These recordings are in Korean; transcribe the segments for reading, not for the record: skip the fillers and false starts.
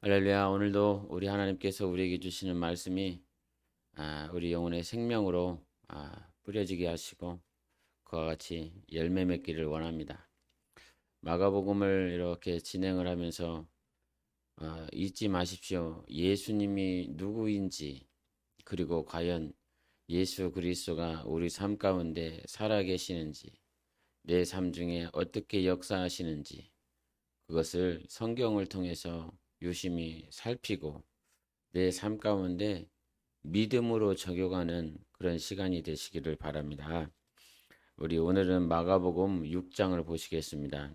할렐루야. 오늘도 우리 하나님께서 우리에게 주시는 말씀이 우리 영혼의 생명으로 뿌려지게 하시고 그와 같이 열매 맺기를 원합니다. 마가복음을 이렇게 진행을 하면서 잊지 마십시오. 예수님이 누구인지, 그리고 과연 예수 그리스도가 우리 삶 가운데 살아계시는지, 내 삶 중에 어떻게 역사하시는지, 그것을 성경을 통해서 유심히 살피고 내 삶 가운데 믿음으로 적용하는 그런 시간이 되시기를 바랍니다. 우리 오늘은 마가복음 6장을 보시겠습니다.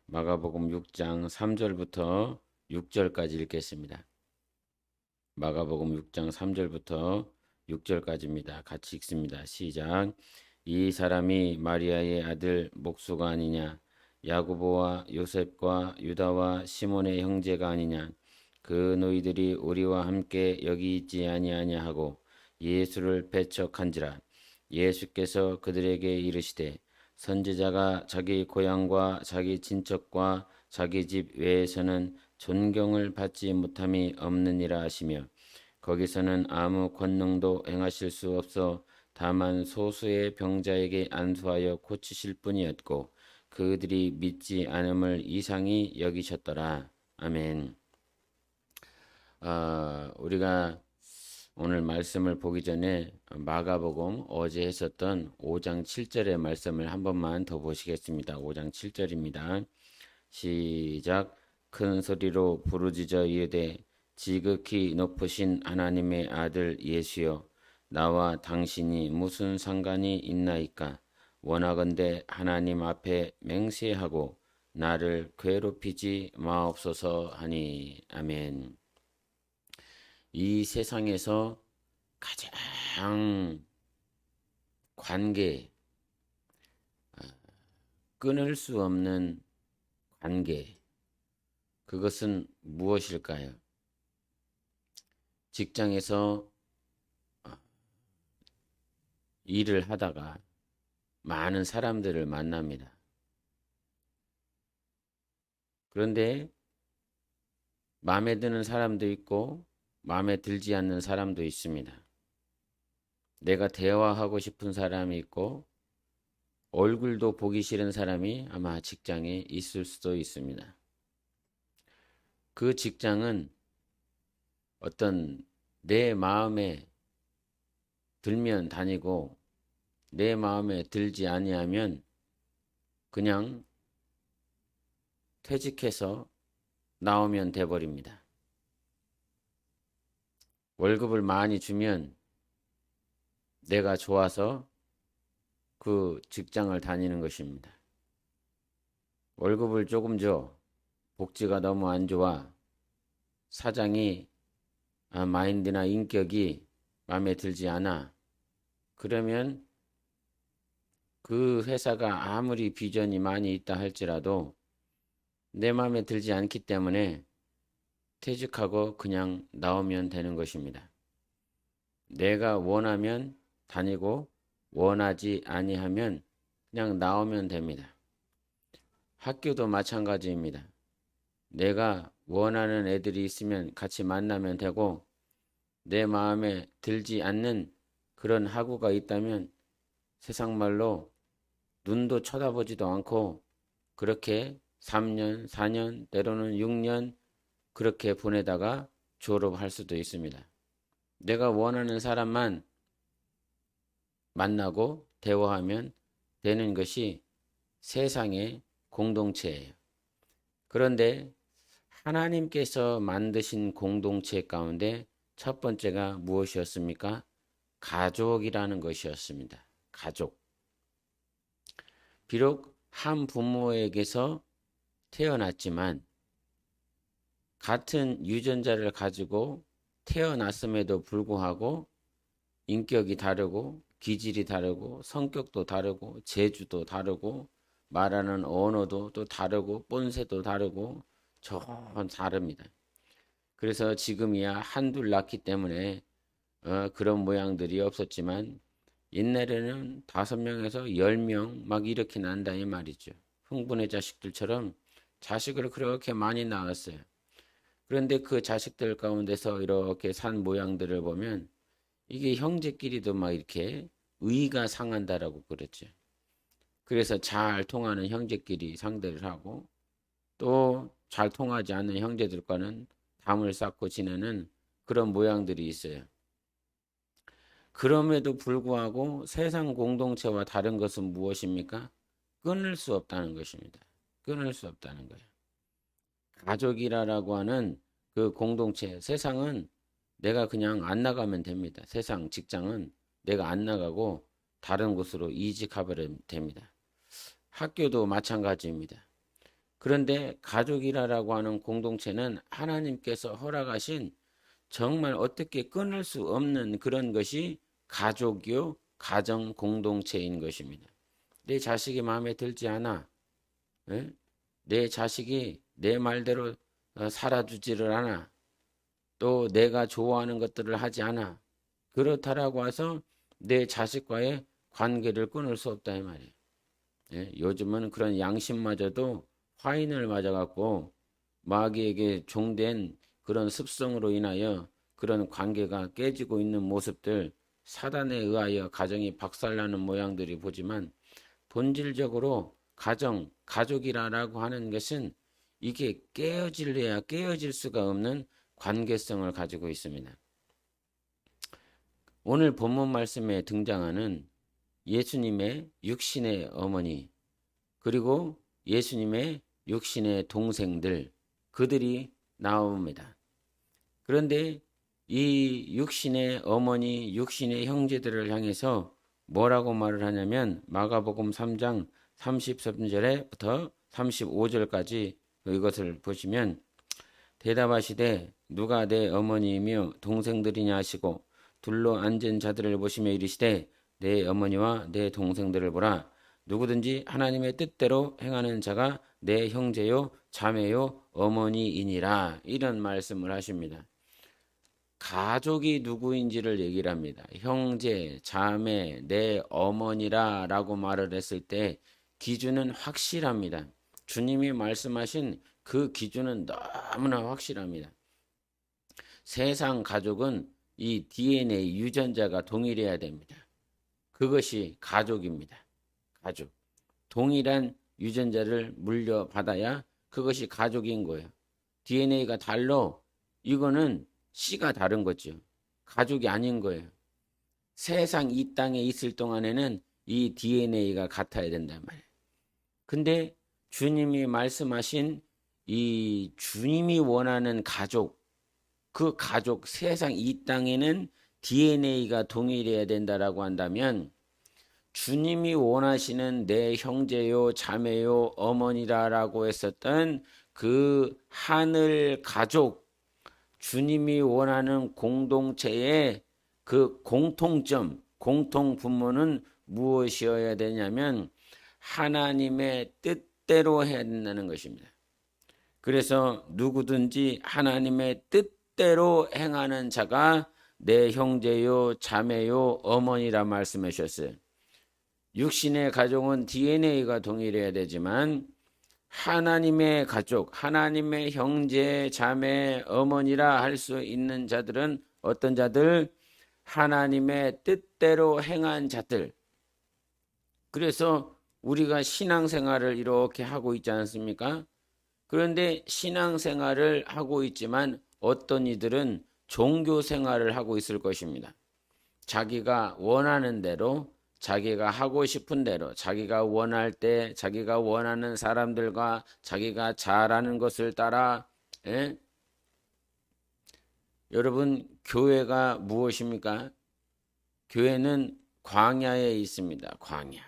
마가복음 6장 3절부터 6절까지 읽겠습니다. 마가복음 6장 3절부터 6절까지입니다. 같이 읽습니다. 시작. 이 사람이 마리아의 아들 목수가 아니냐? 야고보와 요셉과 유다와 시몬의 형제가 아니냐? 그 너희들이 우리와 함께 여기 있지 아니하냐 하고 예수를 배척한지라. 예수께서 그들에게 이르시되 선지자가 자기 고향과 자기 친척과 자기 집 외에서는 존경을 받지 못함이 없느니라 하시며, 거기서는 아무 권능도 행하실 수 없어 다만 소수의 병자에게 안수하여 고치실 뿐이었고 그들이 믿지 않음을 이상히 여기셨더라. 아멘. 우리가 오늘 말씀을 보기 전에 마가복음 어제 했었던 5장 7절의 말씀을 한 번만 더 보시겠습니다. 5장 7절입니다. 시작. 큰 소리로 부르짖어 이르되 지극히 높으신 하나님의 아들 예수여, 나와 당신이 무슨 상관이 있나이까? 원하건대 하나님 앞에 맹세하고 나를 괴롭히지 마옵소서 하니. 아멘. 이 세상에서 가장 관계, 끊을 수 없는 관계, 그것은 무엇일까요? 직장에서 일을 하다가 많은 사람들을 만납니다. 그런데 마음에 드는 사람도 있고 마음에 들지 않는 사람도 있습니다. 내가 대화하고 싶은 사람이 있고 얼굴도 보기 싫은 사람이 아마 직장에 있을 수도 있습니다. 그 직장은 어떤 내 마음에 들면 다니고 내 마음에 들지 아니하면 그냥 퇴직해서 나오면 돼버립니다. 월급을 많이 주면 내가 좋아서 그 직장을 다니는 것입니다. 월급을 조금 줘. 복지가 너무 안 좋아. 사장이 마인드나 인격이 마음에 들지 않아. 그러면 그 회사가 아무리 비전이 많이 있다 할지라도 내 마음에 들지 않기 때문에 퇴직하고 그냥 나오면 되는 것입니다. 내가 원하면 다니고 원하지 아니하면 그냥 나오면 됩니다. 학교도 마찬가지입니다. 내가 원하는 애들이 있으면 같이 만나면 되고 내 마음에 들지 않는 그런 학우가 있다면 세상 말로 눈도 쳐다보지도 않고 그렇게 3년, 4년, 때로는 6년 그렇게 보내다가 졸업할 수도 있습니다. 내가 원하는 사람만 만나고 대화하면 되는 것이 세상의 공동체예요. 그런데 하나님께서 만드신 공동체 가운데 첫 번째가 무엇이었습니까? 가족이라는 것이었습니다. 가족. 비록 한 부모에게서 태어났지만 같은 유전자를 가지고 태어났음에도 불구하고 인격이 다르고 기질이 다르고 성격도 다르고 재주도 다르고 말하는 언어도 또 다르고 본새도 다르고 전 다릅니다. 그래서 지금이야 한둘 낳기 때문에 그런 모양들이 없었지만 옛날에는 5명에서 10명 막 이렇게 난다 이 말이죠. 흥분의 자식들처럼 자식을 그렇게 많이 낳았어요. 그런데 그 자식들 가운데서 이렇게 산 모양들을 보면 이게 형제끼리도 막 이렇게 의가 상한다라고 그랬죠. 그래서 잘 통하는 형제끼리 상대를 하고 또 잘 통하지 않는 형제들과는 담을 쌓고 지내는 그런 모양들이 있어요. 그럼에도 불구하고 세상 공동체와 다른 것은 무엇입니까? 끊을 수 없다는 것입니다. 끊을 수 없다는 거예요. 가족이라고 하는 그 공동체, 세상은 내가 그냥 안 나가면 됩니다. 세상, 직장은 내가 안 나가고 다른 곳으로 이직하면 됩니다. 학교도 마찬가지입니다. 그런데 가족이라고 하는 공동체는 하나님께서 허락하신 정말 어떻게 끊을 수 없는 그런 것이 가족이요, 가정 공동체인 것입니다. 내 자식이 마음에 들지 않아. 예? 내 자식이 내 말대로 살아주지를 않아. 또 내가 좋아하는 것들을 하지 않아. 그렇다라고 해서 내 자식과의 관계를 끊을 수 없다 이 말이에요. 예? 요즘은 그런 양심마저도 화인을 맞아갖고 마귀에게 종된 그런 습성으로 인하여 그런 관계가 깨지고 있는 모습들, 사단에 의하여 가정이 박살나는 모양들이 보지만 본질적으로 가족이라고 하는 것은 이게 깨어질래야 깨어질 수가 없는 관계성을 가지고 있습니다. 오늘 본문 말씀에 등장하는 예수님의 육신의 어머니, 그리고 예수님의 육신의 동생들, 그들이 나옵니다. 그런데 이 육신의 어머니, 육신의 형제들을 향해서 뭐라고 말을 하냐면 마가복음 3장 33절에부터 35절까지 이것을 보시면 대답하시되 누가 내 어머니이며 동생들이냐 하시고 둘러 앉은 자들을 보시며 이르시되 내 어머니와 내 동생들을 보라. 누구든지 하나님의 뜻대로 행하는 자가 내 형제요 자매요 어머니이니라. 이런 말씀을 하십니다. 가족이 누구인지를 얘기를 합니다. 형제, 자매, 내 어머니라 라고 말을 했을 때 기준은 확실합니다. 주님이 말씀하신 그 기준은 너무나 확실합니다. 세상 가족은 이 DNA 유전자가 동일해야 됩니다. 그것이 가족입니다. 가족. 동일한 유전자를 물려받아야 그것이 가족인 거예요. DNA가 달라 이거는 씨가 다른 거죠. 가족이 아닌 거예요. 세상 이 땅에 있을 동안에는 이 DNA가 같아야 된단 말이에요. 근데 주님이 말씀하신 이 주님이 원하는 가족, 그 가족 세상 이 땅에는 DNA가 동일해야 된다라고 한다면 주님이 원하시는 내 형제요 자매요 어머니라라고 했었던 그 하늘 가족, 주님이 원하는 공동체의 그 공통점, 공통 분모는 무엇이어야 되냐면 하나님의 뜻대로 해야 된다는 것입니다. 그래서 누구든지 하나님의 뜻대로 행하는 자가 내 형제요 자매요 어머니라 말씀해 주셨어요. 육신의 가족은 DNA가 동일해야 되지만 하나님의 가족, 하나님의 형제, 자매, 어머니라 할 수 있는 자들은 어떤 자들? 하나님의 뜻대로 행한 자들. 그래서 우리가 신앙생활을 이렇게 하고 있지 않습니까? 그런데 신앙생활을 하고 있지만 어떤 이들은 종교생활을 하고 있을 것입니다. 자기가 원하는 대로, 자기가 하고 싶은 대로, 자기가 원할 때, 자기가 원하는 사람들과 자기가 잘하는 것을 따라, 예? 여러분, 교회가 무엇입니까? 교회는 광야에 있습니다. 광야.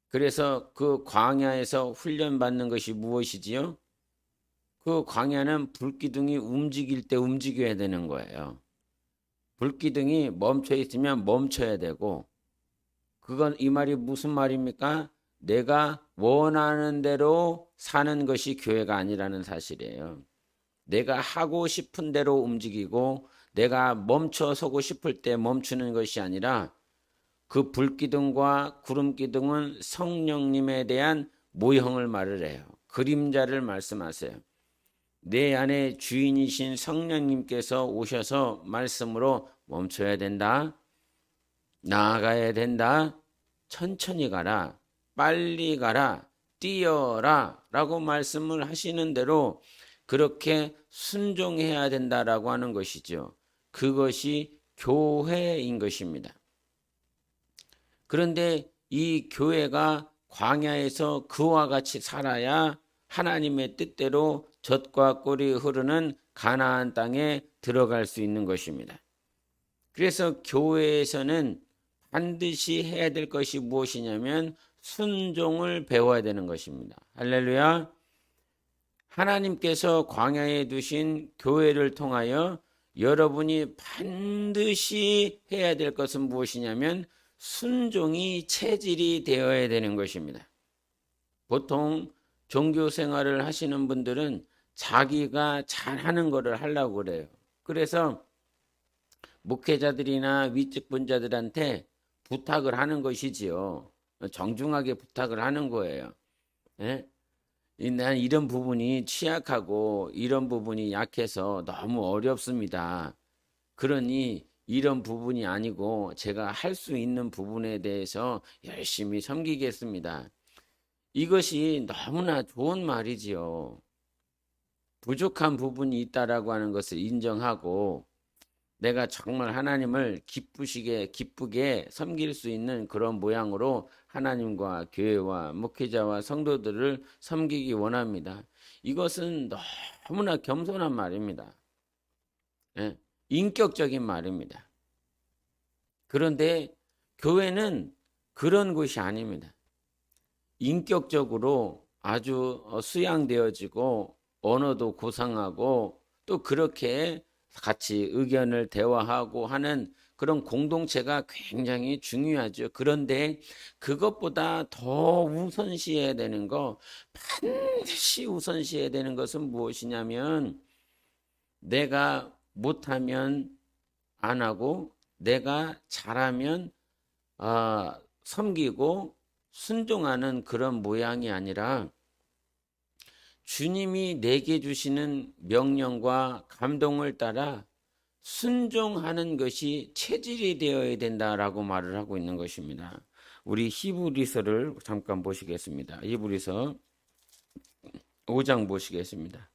그래서 그 광야에서 훈련받는 것이 무엇이지요? 그 광야는 불기둥이 움직일 때 움직여야 되는 거예요. 불기둥이 멈춰 있으면 멈춰야 되고, 그건 이 말이 무슨 말입니까? 내가 원하는 대로 사는 것이 교회가 아니라는 사실이에요. 내가 하고 싶은 대로 움직이고 내가 멈춰 서고 싶을 때 멈추는 것이 아니라 그 불기둥과 구름기둥은 성령님에 대한 모형을 말을 해요. 그림자를 말씀하세요. 내 안에 주인이신 성령님께서 오셔서 말씀으로 멈춰야 된다. 나아가야 된다. 천천히 가라. 빨리 가라. 뛰어라. 라고 말씀을 하시는 대로 그렇게 순종해야 된다라고 하는 것이죠. 그것이 교회인 것입니다. 그런데 이 교회가 광야에서 그와 같이 살아야 하나님의 뜻대로 젖과 꿀이 흐르는 가나안 땅에 들어갈 수 있는 것입니다. 그래서 교회에서는 반드시 해야 될 것이 무엇이냐면 순종을 배워야 되는 것입니다. 할렐루야. 하나님께서 광야에 두신 교회를 통하여 여러분이 반드시 해야 될 것은 무엇이냐면 순종이 체질이 되어야 되는 것입니다. 보통 종교 생활을 하시는 분들은 자기가 잘하는 것을 하려고 그래요. 그래서 목회자들이나 위직분자들한테 부탁을 하는 것이지요. 정중하게 부탁을 하는 거예요. 예? 난 이런 부분이 취약하고 이런 부분이 약해서 너무 어렵습니다. 그러니 이런 부분이 아니고 제가 할 수 있는 부분에 대해서 열심히 섬기겠습니다. 이것이 너무나 좋은 말이지요. 부족한 부분이 있다라고 하는 것을 인정하고 내가 정말 하나님을 기쁘게 섬길 수 있는 그런 모양으로 하나님과 교회와 목회자와 성도들을 섬기기 원합니다. 이것은 너무나 겸손한 말입니다. 예, 인격적인 말입니다. 그런데 교회는 그런 곳이 아닙니다. 인격적으로 아주 수양되어지고 언어도 고상하고 또 그렇게 같이 의견을 대화하고 하는 그런 공동체가 굉장히 중요하죠. 그런데 그것보다 더 우선시해야 되는 거, 반드시 우선시해야 되는 것은 무엇이냐면 내가 못하면 안 하고 내가 잘하면 섬기고 순종하는 그런 모양이 아니라 주님이 내게 주시는 명령과 감동을 따라 순종하는 것이 체질이 되어야 된다라고 말을 하고 있는 것입니다. 우리 히브리서를 잠깐 보시겠습니다. 히브리서 5장 보시겠습니다.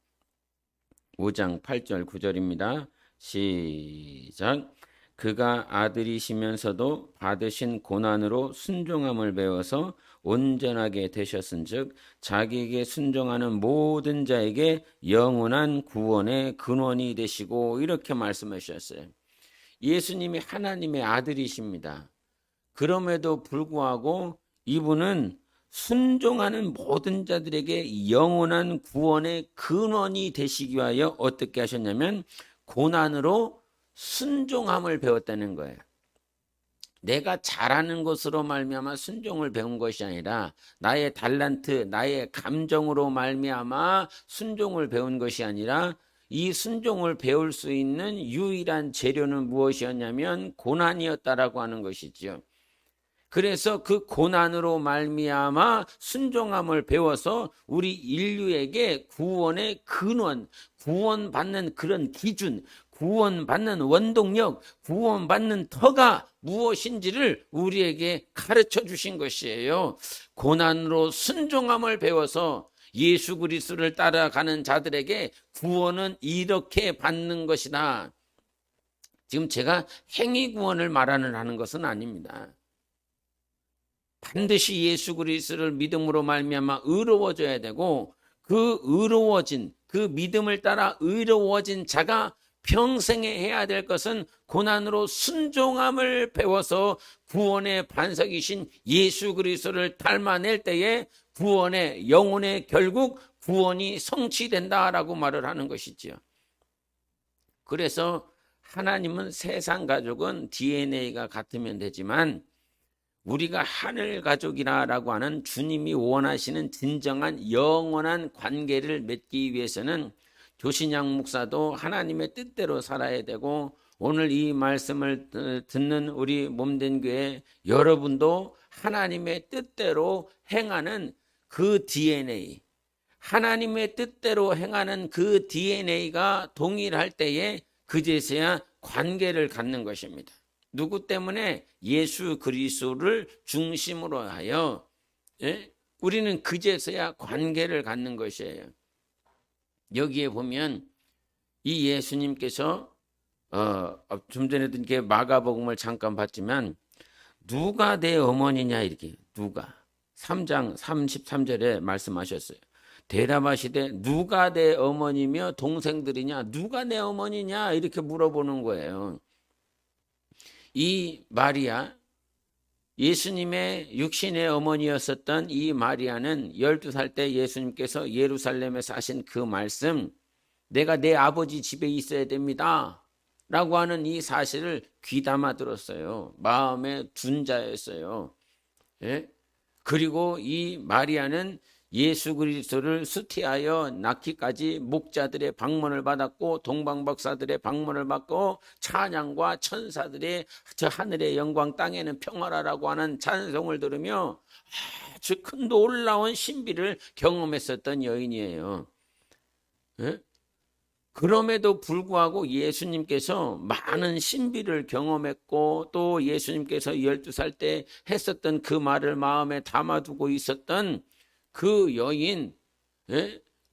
5장 8절 9절입니다. 시작. 그가 아들이시면서도 받으신 고난으로 순종함을 배워서 온전하게 되셨은즉 자기에게 순종하는 모든 자에게 영원한 구원의 근원이 되시고 이렇게 말씀하셨어요. 예수님이 하나님의 아들이십니다. 그럼에도 불구하고 이분은 순종하는 모든 자들에게 영원한 구원의 근원이 되시기 위하여 어떻게 하셨냐면 고난으로 순종함을 배웠다는 거예요. 내가 잘하는 것으로 말미암아 순종을 배운 것이 아니라 나의 달란트, 나의 감정으로 말미암아 순종을 배운 것이 아니라 이 순종을 배울 수 있는 유일한 재료는 무엇이었냐면 고난이었다라고 하는 것이죠. 그래서 그 고난으로 말미암아 순종함을 배워서 우리 인류에게 구원의 근원, 구원받는 그런 기준, 구원받는 원동력, 구원받는 터가 무엇인지를 우리에게 가르쳐 주신 것이에요. 고난으로 순종함을 배워서 예수 그리스도를 따라가는 자들에게 구원은 이렇게 받는 것이다. 지금 제가 행위 구원을 말하는 것은 아닙니다. 반드시 예수 그리스도를 믿음으로 말미암아 의로워져야 되고 그 의로워진 그 믿음을 따라 의로워진 자가 평생에 해야 될 것은 고난으로 순종함을 배워서 구원의 반석이신 예수 그리스도를 닮아낼 때에 구원의 영혼의 결국 구원이 성취된다라고 말을 하는 것이지요. 그래서 하나님은 세상 가족은 DNA가 같으면 되지만 우리가 하늘 가족이라고 하는 주님이 원하시는 진정한 영원한 관계를 맺기 위해서는 조신양 목사도 하나님의 뜻대로 살아야 되고 오늘 이 말씀을 듣는 우리 몸된 교회 여러분도 하나님의 뜻대로 행하는 그 DNA, 하나님의 뜻대로 행하는 그 DNA가 동일할 때에 그제서야 관계를 갖는 것입니다. 누구 때문에? 예수 그리스도를 중심으로 하여 우리는 그제서야 관계를 갖는 것이에요. 여기에 보면 이 예수님께서 좀 전에도 이렇게 마가복음을 잠깐 봤지만 누가 내 어머니냐 이렇게 누가 3장 33절에 말씀하셨어요. 대답하시되 누가 내 어머니며 동생들이냐 누가 내 어머니냐 이렇게 물어보는 거예요. 이 마리아 예수님의 육신의 어머니였었던 이 마리아는 12살 때 예수님께서 예루살렘에 사신 그 말씀 내가 내 아버지 집에 있어야 됩니다 라고 하는 이 사실을 귀담아 들었어요. 마음에 둔 자였어요. 예? 그리고 이 마리아는 예수 그리스도를 수티하여 낳기까지 목자들의 방문을 받았고 동방박사들의 방문을 받고 찬양과 천사들의 저 하늘의 영광 땅에는 평화라라고 하는 찬송을 들으며 아주 큰 놀라운 신비를 경험했었던 여인이에요. 예? 그럼에도 불구하고 예수님께서 많은 신비를 경험했고 또 예수님께서 12살 때 했었던 그 말을 마음에 담아두고 있었던 그 여인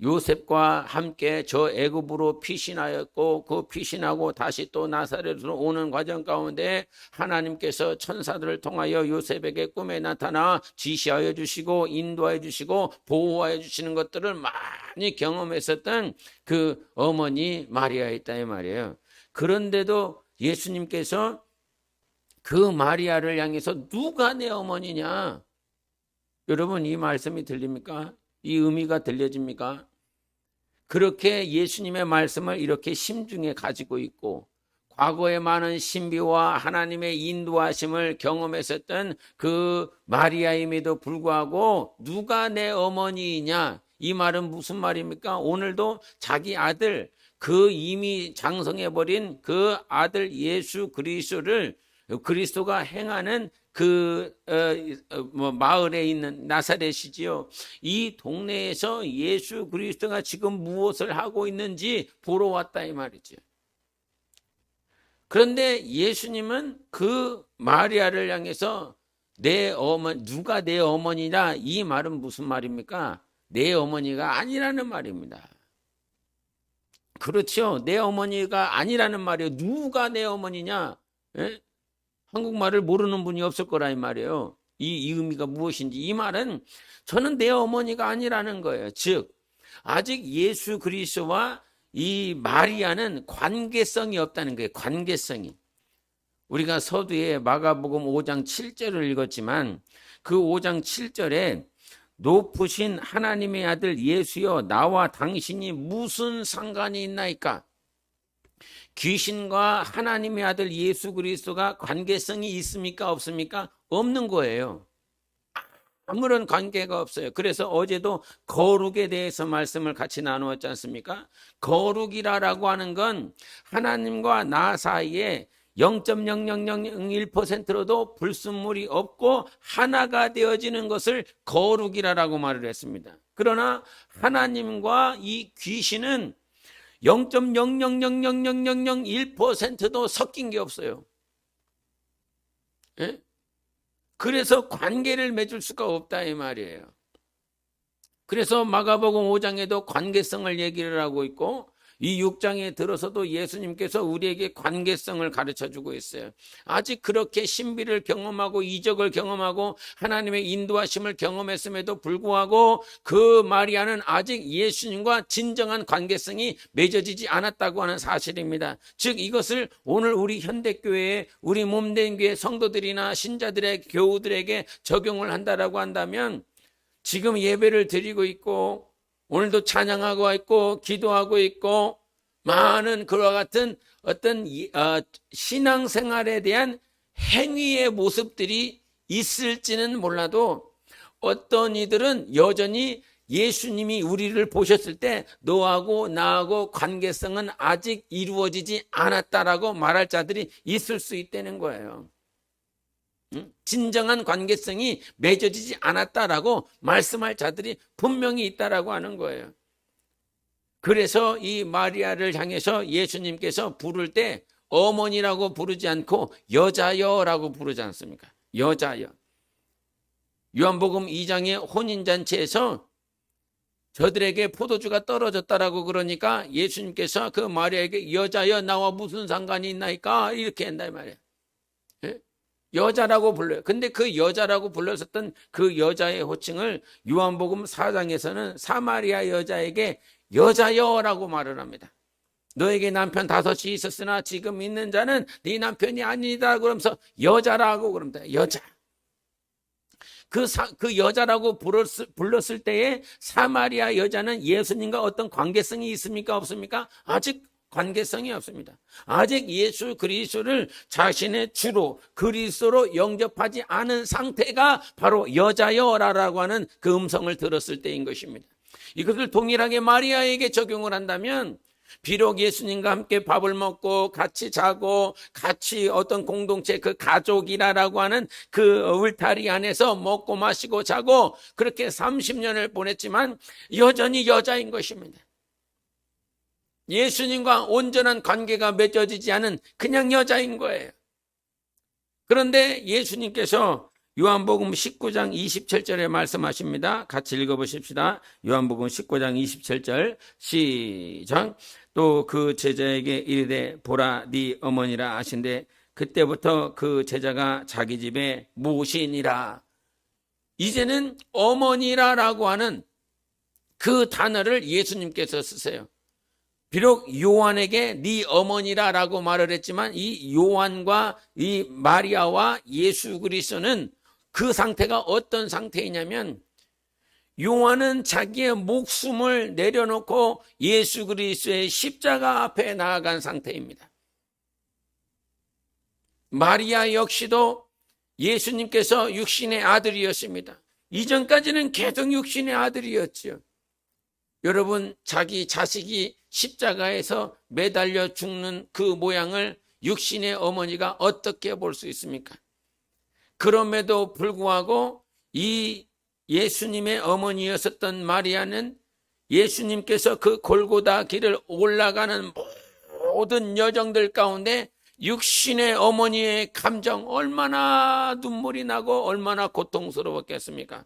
요셉과 함께 저 애굽으로 피신하였고 그 피신하고 다시 또 나사렛으로 오는 과정 가운데 하나님께서 천사들을 통하여 요셉에게 꿈에 나타나 지시하여 주시고 인도하여 주시고 보호하여 주시는 것들을 많이 경험했었던 그 어머니 마리아였다 이 말이에요. 그런데도 예수님께서 그 마리아를 향해서 누가 내 어머니냐? 여러분 이 말씀이 들립니까? 이 의미가 들려집니까? 그렇게 예수님의 말씀을 이렇게 심중에 가지고 있고 과거에 많은 신비와 하나님의 인도하심을 경험했었던 그 마리아임에도 불구하고 누가 내 어머니이냐? 이 말은 무슨 말입니까? 오늘도 자기 아들 그 이미 장성해버린 그 아들 예수 그리스도를 그리스도가 행하는 그 마을에 있는 나사렛이지요. 이 동네에서 예수 그리스도가 지금 무엇을 하고 있는지 보러 왔다 이 말이죠. 그런데 예수님은 그 마리아를 향해서 누가 내 어머니냐 이 말은 무슨 말입니까? 내 어머니가 아니라는 말입니다. 그렇죠. 내 어머니가 아니라는 말이에요. 누가 내 어머니냐? 예? 한국말을 모르는 분이 없을 거라 이 말이에요. 이 의미가 무엇인지. 이 말은 저는 내 어머니가 아니라는 거예요. 즉 아직 예수 그리스도와 이 마리아는 관계성이 없다는 거예요. 관계성이. 우리가 서두에 마가복음 5장 7절을 읽었지만 그 5장 7절에 높으신 하나님의 아들 예수여 나와 당신이 무슨 상관이 있나이까? 귀신과 하나님의 아들 예수 그리스도가 관계성이 있습니까? 없습니까? 없는 거예요. 아무런 관계가 없어요. 그래서 어제도 거룩에 대해서 말씀을 같이 나누었지 않습니까? 거룩이라고 하는 건 하나님과 나 사이에 0.0001%로도 불순물이 없고 하나가 되어지는 것을 거룩이라고 말을 했습니다. 그러나 하나님과 이 귀신은 0.00000001%도 섞인 게 없어요. 예? 그래서 관계를 맺을 수가 없다 이 말이에요. 그래서 마가복음 5장에도 관계성을 얘기를 하고 있고 이 6장에 들어서도 예수님께서 우리에게 관계성을 가르쳐주고 있어요. 아직 그렇게 신비를 경험하고 이적을 경험하고 하나님의 인도하심을 경험했음에도 불구하고 그 마리아는 아직 예수님과 진정한 관계성이 맺어지지 않았다고 하는 사실입니다. 즉 이것을 오늘 우리 현대교회에 우리 몸된 교회 성도들이나 신자들의 교우들에게 적용을 한다라고 한다면 지금 예배를 드리고 있고 오늘도 찬양하고 있고 기도하고 있고 많은 그와 같은 어떤 신앙생활에 대한 행위의 모습들이 있을지는 몰라도 어떤 이들은 여전히 예수님이 우리를 보셨을 때 너하고 나하고 관계성은 아직 이루어지지 않았다라고 말할 자들이 있을 수 있다는 거예요. 진정한 관계성이 맺어지지 않았다라고 말씀할 자들이 분명히 있다라고 하는 거예요. 그래서 이 마리아를 향해서 예수님께서 부를 때 어머니라고 부르지 않고 여자여라고 부르지 않습니까? 여자여. 요한복음 2장의 혼인잔치에서 저들에게 포도주가 떨어졌다라고 그러니까 예수님께서 그 마리아에게 여자여 나와 무슨 상관이 있나이까 이렇게 한다 이 말이에요. 예? 여자라고 불러요. 근데 그 여자라고 불렀었던 그 여자의 호칭을 요한복음 4장에서는 사마리아 여자에게 여자여라고 말을 합니다. 너에게 남편 5이 있었으나 지금 있는 자는 네 남편이 아니다 그러면서 여자라고 그럽니다. 여자. 그 여자라고 불렀을 때에 사마리아 여자는 예수님과 어떤 관계성이 있습니까? 없습니까? 아직 관계성이 없습니다. 아직 예수 그리스도를 자신의 주로 그리스도로 영접하지 않은 상태가 바로 여자여라고 하는 그 음성을 들었을 때인 것입니다. 이것을 동일하게 마리아에게 적용을 한다면 비록 예수님과 함께 밥을 먹고 같이 자고 같이 어떤 공동체 그 가족이라고 하는 그 울타리 안에서 먹고 마시고 자고 그렇게 30년을 보냈지만 여전히 여자인 것입니다. 예수님과 온전한 관계가 맺어지지 않은 그냥 여자인 거예요. 그런데 예수님께서 요한복음 19장 27절에 말씀하십니다. 같이 읽어보십시다. 요한복음 19장 27절 시작. 또 그 제자에게 이르되 보라 네 어머니라 하신대 그때부터 그 제자가 자기 집에 모시니라. 이제는 어머니라라고 하는 그 단어를 예수님께서 쓰세요. 비록 요한에게 네 어머니라라고 말을 했지만 이 요한과 이 마리아와 예수 그리스도는 그 상태가 어떤 상태이냐면 요한은 자기의 목숨을 내려놓고 예수 그리스도의 십자가 앞에 나아간 상태입니다. 마리아 역시도 예수님께서 육신의 아들이었습니다. 이전까지는 계속 육신의 아들이었죠. 여러분, 자기 자식이 십자가에서 매달려 죽는 그 모양을 육신의 어머니가 어떻게 볼 수 있습니까? 그럼에도 불구하고 이 예수님의 어머니였었던 마리아는 예수님께서 그 골고다 길을 올라가는 모든 여정들 가운데 육신의 어머니의 감정 얼마나 눈물이 나고 얼마나 고통스러웠겠습니까?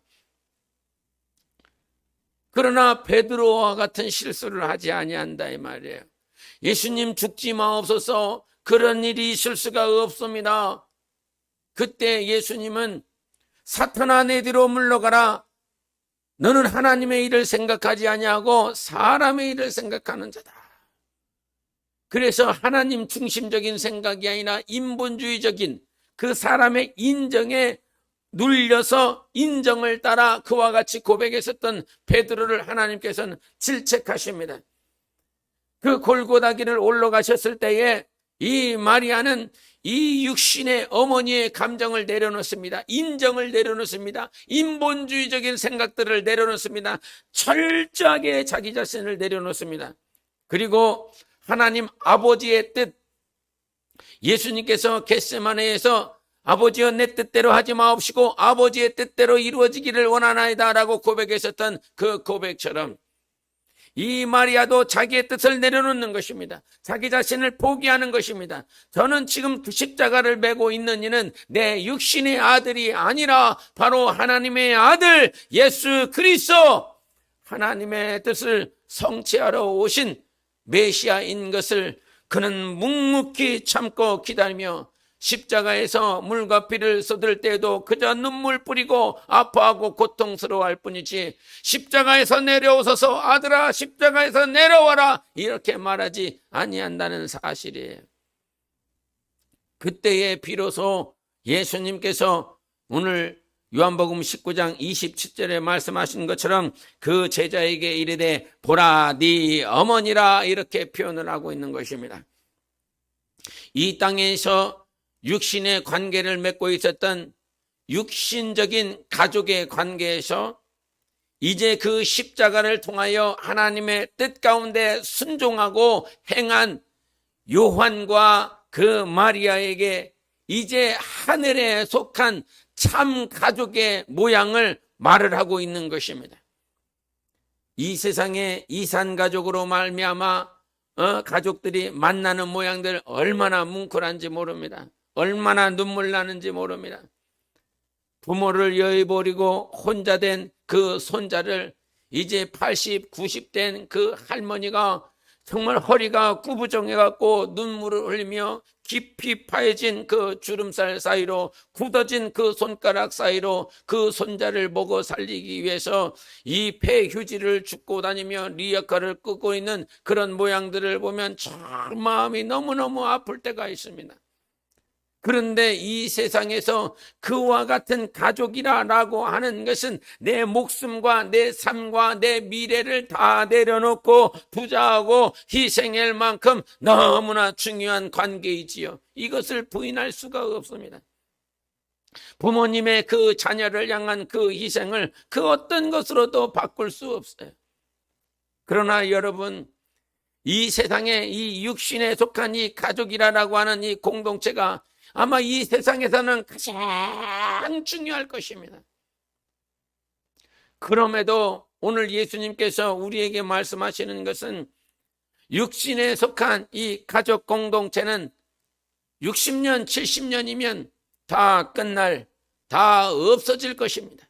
그러나 베드로와 같은 실수를 하지 아니한다 이 말이에요. 예수님 죽지 마옵소서 그런 일이 있을 수가 없습니다. 그때 예수님은 사탄아 내 뒤로 물러가라. 너는 하나님의 일을 생각하지 아니하고 사람의 일을 생각하는 자다. 그래서 하나님 중심적인 생각이 아니라 인본주의적인 그 사람의 인정에 눌려서 인정을 따라 그와 같이 고백했었던 베드로를 하나님께서는 질책하십니다. 그 골고다 길을 올라가셨을 때에 이 마리아는 이 육신의 어머니의 감정을 내려놓습니다. 인정을 내려놓습니다. 인본주의적인 생각들을 내려놓습니다. 철저하게 자기 자신을 내려놓습니다. 그리고 하나님 아버지의 뜻, 예수님께서 겟세마네에서 아버지여 내 뜻대로 하지 마옵시고 아버지의 뜻대로 이루어지기를 원하나이다 라고 고백했었던 그 고백처럼 이 마리아도 자기의 뜻을 내려놓는 것입니다. 자기 자신을 포기하는 것입니다. 저는 지금 십자가를 메고 있는 이는 내 육신의 아들이 아니라 바로 하나님의 아들 예수 그리스도, 하나님의 뜻을 성취하러 오신 메시아인 것을 그는 묵묵히 참고 기다리며 십자가에서 물과 피를 쏟을 때에도 그저 눈물 뿌리고 아파하고 고통스러워할 뿐이지 십자가에서 내려오소서 아들아 십자가에서 내려와라 이렇게 말하지 아니한다는 사실이에요. 그때에 비로소 예수님께서 오늘 요한복음 19장 27절에 말씀하신 것처럼 그 제자에게 이르되 보라 네 어머니라 이렇게 표현을 하고 있는 것입니다. 이 땅에서 육신의 관계를 맺고 있었던 육신적인 가족의 관계에서 이제 그 십자가를 통하여 하나님의 뜻 가운데 순종하고 행한 요한과 그 마리아에게 이제 하늘에 속한 참 가족의 모양을 말을 하고 있는 것입니다. 이 세상에 이산가족으로 말미암아 가족들이 만나는 모양들 얼마나 뭉클한지 모릅니다. 얼마나 눈물 나는지 모릅니다. 부모를 여의버리고 혼자 된 그 손자를 이제 80, 90 된 그 할머니가 정말 허리가 구부정해갖고 눈물을 흘리며 깊이 파여진 그 주름살 사이로 굳어진 그 손가락 사이로 그 손자를 먹어 살리기 위해서 이 폐휴지를 줍고 다니며 리어카를 끄고 있는 그런 모양들을 보면 참 마음이 너무너무 아플 때가 있습니다. 그런데 이 세상에서 그와 같은 가족이라고 하는 것은 내 목숨과 내 삶과 내 미래를 다 내려놓고 투자하고 희생할 만큼 너무나 중요한 관계이지요. 이것을 부인할 수가 없습니다. 부모님의 그 자녀를 향한 그 희생을 그 어떤 것으로도 바꿀 수 없어요. 그러나 여러분, 이 세상에 이 육신에 속한 이 가족이라고 하는 이 공동체가 아마 이 세상에서는 가장 중요할 것입니다. 그럼에도 오늘 예수님께서 우리에게 말씀하시는 것은 육신에 속한 이 가족 공동체는 60년, 70년이면 다 끝날, 다 없어질 것입니다.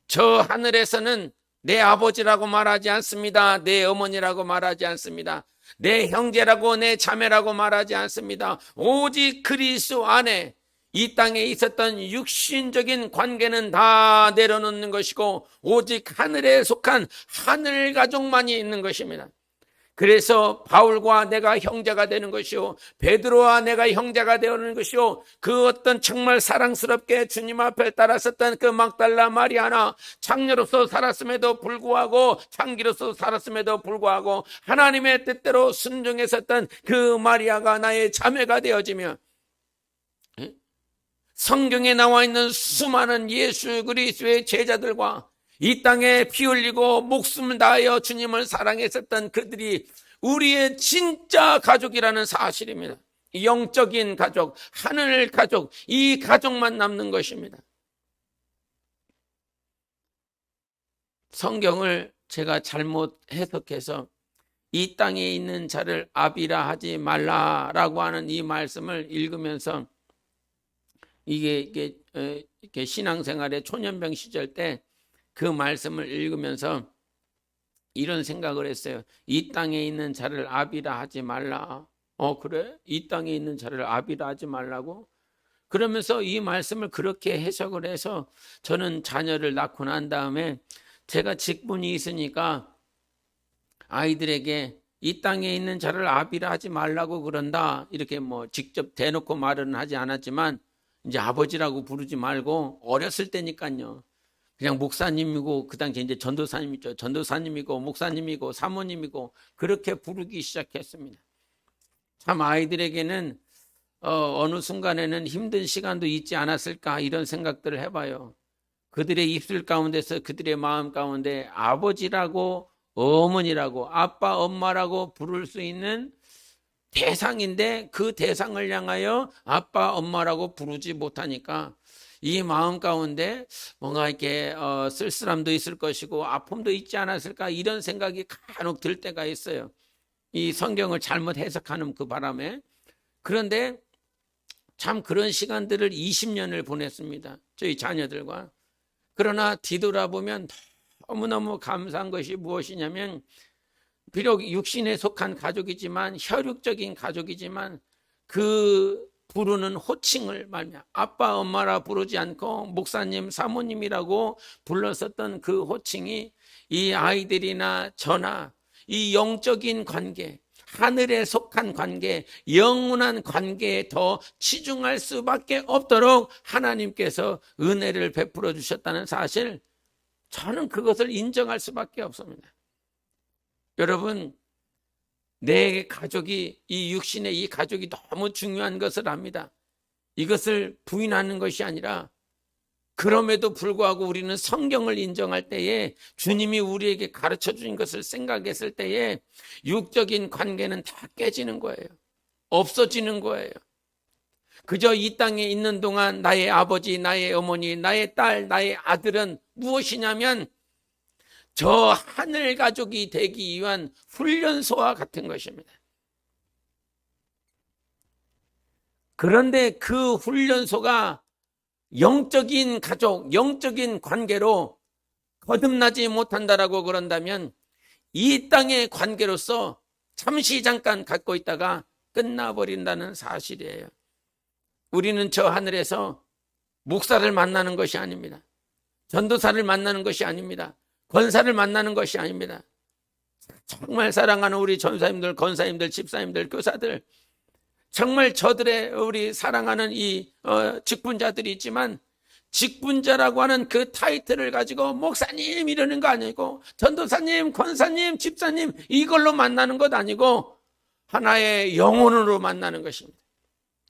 저 하늘에서는 내 아버지라고 말하지 않습니다. 내 어머니라고 말하지 않습니다. 내 형제라고 내 자매라고 말하지 않습니다. 오직 그리스도 안에 이 땅에 있었던 육신적인 관계는 다 내려놓는 것이고 오직 하늘에 속한 하늘 가족만이 있는 것입니다. 그래서 바울과 내가 형제가 되는 것이요 베드로와 내가 형제가 되는 것이요 그 어떤 정말 사랑스럽게 주님 앞에 따랐었던 그 막달라 마리아나 장녀로서 살았음에도 불구하고 창기로서 살았음에도 불구하고 하나님의 뜻대로 순종했었던 그 마리아가 나의 자매가 되어지며 성경에 나와 있는 수많은 예수 그리스도의 제자들과 이 땅에 피 흘리고 목숨을 다하여 주님을 사랑했었던 그들이 우리의 진짜 가족이라는 사실입니다. 영적인 가족, 하늘 가족, 이 가족만 남는 것입니다. 성경을 제가 잘못 해석해서 이 땅에 있는 자를 아비라 하지 말라라고 하는 이 말씀을 읽으면서 이게 신앙생활의 초년병 시절 때 그 말씀을 읽으면서 이런 생각을 했어요. 이 땅에 있는 자를 아비라 하지 말라. 그래? 이 땅에 있는 자를 아비라 하지 말라고? 그러면서 이 말씀을 그렇게 해석을 해서 저는 자녀를 낳고 난 다음에 제가 직분이 있으니까 아이들에게 이 땅에 있는 자를 아비라 하지 말라고 그런다. 이렇게 직접 대놓고 말은 하지 않았지만 이제 아버지라고 부르지 말고 어렸을 때니까요. 그냥 목사님이고 그 당시에 이제 전도사님이죠. 전도사님이고 목사님이고 사모님이고 그렇게 부르기 시작했습니다. 참 아이들에게는 어느 순간에는 힘든 시간도 있지 않았을까 이런 생각들을 해봐요. 그들의 입술 가운데서 그들의 마음 가운데 아버지라고 어머니라고 아빠 엄마라고 부를 수 있는 대상인데 그 대상을 향하여 아빠 엄마라고 부르지 못하니까 이 마음 가운데 뭔가 이렇게 쓸쓸함도 있을 것이고 아픔도 있지 않았을까 이런 생각이 간혹 들 때가 있어요. 이 성경을 잘못 해석하는 그 바람에. 그런데 참 그런 시간들을 20년을 보냈습니다. 저희 자녀들과. 그러나 뒤돌아보면 너무너무 감사한 것이 무엇이냐면 비록 육신에 속한 가족이지만 혈육적인 가족이지만 그 부르는 호칭을 말이야 아빠 엄마라 부르지 않고 목사님 사모님이라고 불렀었던 그 호칭이 이 아이들이나 저나 이 영적인 관계 하늘에 속한 관계 영원한 관계에 더 치중할 수밖에 없도록 하나님께서 은혜를 베풀어 주셨다는 사실 저는 그것을 인정할 수밖에 없습니다. 여러분 내 가족이 이 육신의 이 가족이 너무 중요한 것을 압니다. 이것을 부인하는 것이 아니라 그럼에도 불구하고 우리는 성경을 인정할 때에 주님이 우리에게 가르쳐 주신 것을 생각했을 때에 육적인 관계는 다 깨지는 거예요. 없어지는 거예요. 그저 이 땅에 있는 동안 나의 아버지, 나의 어머니, 나의 딸, 나의 아들은 무엇이냐면 저 하늘 가족이 되기 위한 훈련소와 같은 것입니다. 그런데 그 훈련소가 영적인 가족, 영적인 관계로 거듭나지 못한다라고 그런다면 이 땅의 관계로서 잠시 잠깐 갖고 있다가 끝나버린다는 사실이에요. 우리는 저 하늘에서 목사를 만나는 것이 아닙니다. 전도사를 만나는 것이 아닙니다. 권사를 만나는 것이 아닙니다. 정말 사랑하는 우리 전사님들, 권사님들, 집사님들, 교사들, 정말 저들의 우리 사랑하는 이 직분자들이 있지만 직분자라고 하는 그 타이틀을 가지고 목사님 이러는 거 아니고 전도사님, 권사님, 집사님 이걸로 만나는 것 아니고 하나의 영혼으로 만나는 것입니다.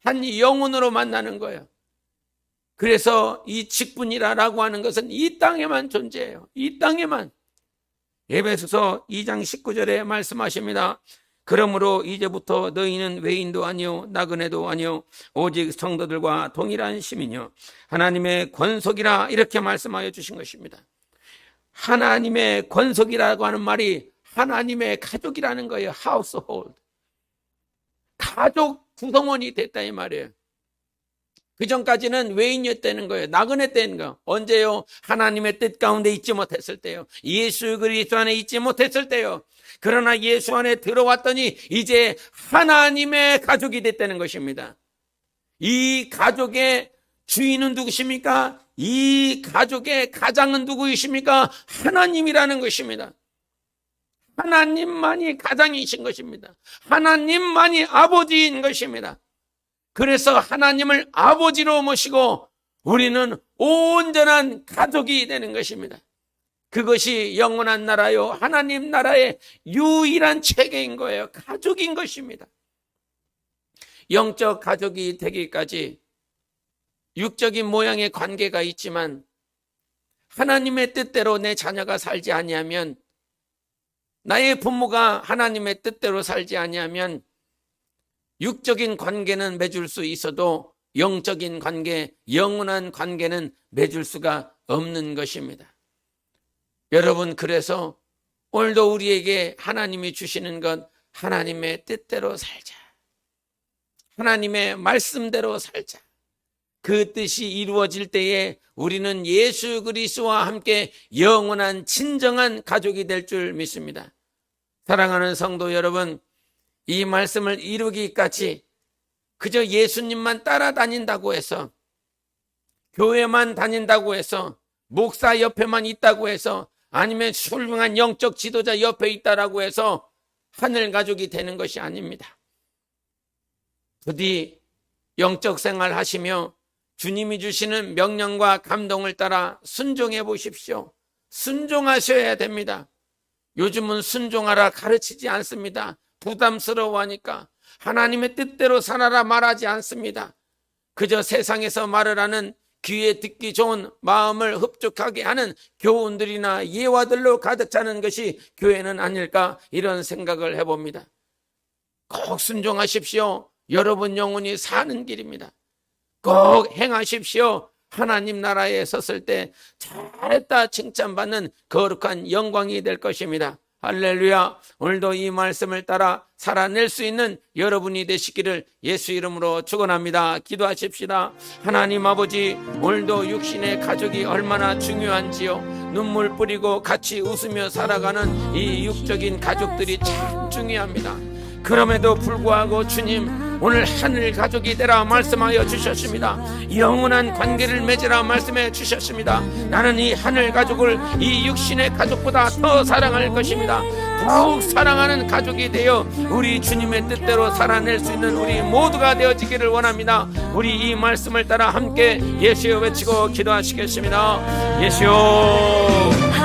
한 영혼으로 만나는 거예요. 그래서 이 직분이라고 하는 것은 이 땅에만 존재해요. 이 땅에만. 에베소서 2장 19절에 말씀하십니다. 그러므로 이제부터 너희는 외인도 아니요 나그네도 아니요 오직 성도들과 동일한 시민이요 하나님의 권속이라 이렇게 말씀하여 주신 것입니다. 하나님의 권속이라고 하는 말이 하나님의 가족이라는 거예요. household. 가족 구성원이 됐다 이 말이에요. 그 전까지는 외인이었다는 거예요. 나그네였다는 거. 언제요? 하나님의 뜻 가운데 있지 못했을 때요. 예수 그리스도 안에 있지 못했을 때요. 그러나 예수 안에 들어왔더니 이제 하나님의 가족이 됐다는 것입니다. 이 가족의 주인은 누구십니까? 이 가족의 가장은 누구이십니까? 하나님이라는 것입니다. 하나님만이 가장이신 것입니다. 하나님만이 아버지인 것입니다. 그래서 하나님을 아버지로 모시고 우리는 온전한 가족이 되는 것입니다. 그것이 영원한 나라요 하나님 나라의 유일한 체계인 거예요. 가족인 것입니다. 영적 가족이 되기까지 육적인 모양의 관계가 있지만 하나님의 뜻대로 내 자녀가 살지 아니하면, 나의 부모가 하나님의 뜻대로 살지 아니하면 육적인 관계는 맺을 수 있어도 영적인 관계, 영원한 관계는 맺을 수가 없는 것입니다. 여러분, 그래서 오늘도 우리에게 하나님이 주시는 것, 하나님의 뜻대로 살자. 하나님의 말씀대로 살자. 그 뜻이 이루어질 때에 우리는 예수 그리스도와 함께 영원한 진정한 가족이 될 줄 믿습니다. 사랑하는 성도 여러분, 이 말씀을 이루기까지 그저 예수님만 따라다닌다고 해서, 교회만 다닌다고 해서, 목사 옆에만 있다고 해서, 아니면 훌륭한 영적 지도자 옆에 있다라고 해서 하늘 가족이 되는 것이 아닙니다. 부디 영적 생활 하시며 주님이 주시는 명령과 감동을 따라 순종해 보십시오. 순종하셔야 됩니다. 요즘은 순종하라 가르치지 않습니다. 부담스러워하니까. 하나님의 뜻대로 살아라 말하지 않습니다. 그저 세상에서 말을 하는 귀에 듣기 좋은 마음을 흡족하게 하는 교훈들이나 예화들로 가득 차는 것이 교회는 아닐까, 이런 생각을 해봅니다. 꼭 순종하십시오. 여러분 영혼이 사는 길입니다. 꼭 행하십시오. 하나님 나라에 섰을 때 잘했다 칭찬받는 거룩한 영광이 될 것입니다. 할렐루야. 오늘도 이 말씀을 따라 살아낼 수 있는 여러분이 되시기를 예수 이름으로 축원합니다. 기도하십시다. 하나님 아버지, 오늘도 육신의 가족이 얼마나 중요한지요. 눈물 뿌리고 같이 웃으며 살아가는 이 육적인 가족들이 참 중요합니다. 그럼에도 불구하고 주님, 오늘 하늘 가족이 되라 말씀하여 주셨습니다. 영원한 관계를 맺으라 말씀해 주셨습니다. 나는 이 하늘 가족을 이 육신의 가족보다 더 사랑할 것입니다. 더욱 사랑하는 가족이 되어 우리 주님의 뜻대로 살아낼 수 있는 우리 모두가 되어지기를 원합니다. 우리 이 말씀을 따라 함께 예수여 외치고 기도하시겠습니다. 예수여,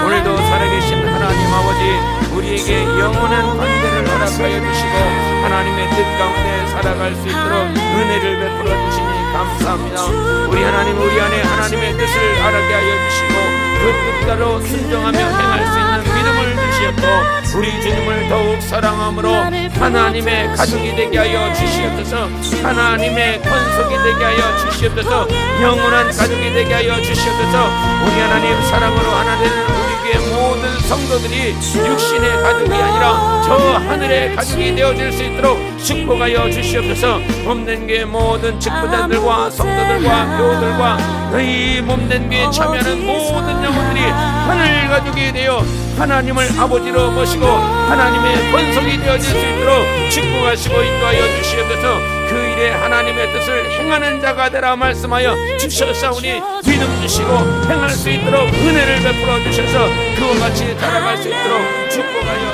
오늘도 살아계신 하나님 아버지, 우리에게 영원한 관계를 허락하여 주시고 하나님의 뜻 가운데 살아갈 수 있도록 은혜를 베풀어 주시니 감사합니다. 우리 하나님, 우리 안에 하나님의 뜻을 알게 하여 주시고 그 뜻대로 순종하며 행할 수 있는 믿음을 주시옵고 우리 주님을 더욱 사랑함으로 하나님의 가족이 되게 하여 주시옵소서. 하나님의 권속이 되게 하여 주시옵소서. 영원한 가족이 되게 하여 주시옵소서. 우리 하나님 사랑으로 하나 되는 우리 교회 모든 성도들이 육신의 가족이 아니라 저 하늘의 가족이 되어질 수 있도록 축복하여 주시옵소서. 몸된 교회 모든 직분자들과 성도들과 교우들과 이 몸된 교회에 참여하는 모든 영혼들이 하늘 가족이 되어 하나님을 아버지로 모시고 하나님의 권속이 되어질 수 있도록 축복하시고 인도하여 주시옵소서. 그 일에 하나님의 뜻을 행하는 자가 되라 말씀하여 주셨사오니 믿음 주시고 행할 수 있도록 은혜를 베풀어 주셔서 그와 같이 살아갈 수 있도록 축복하여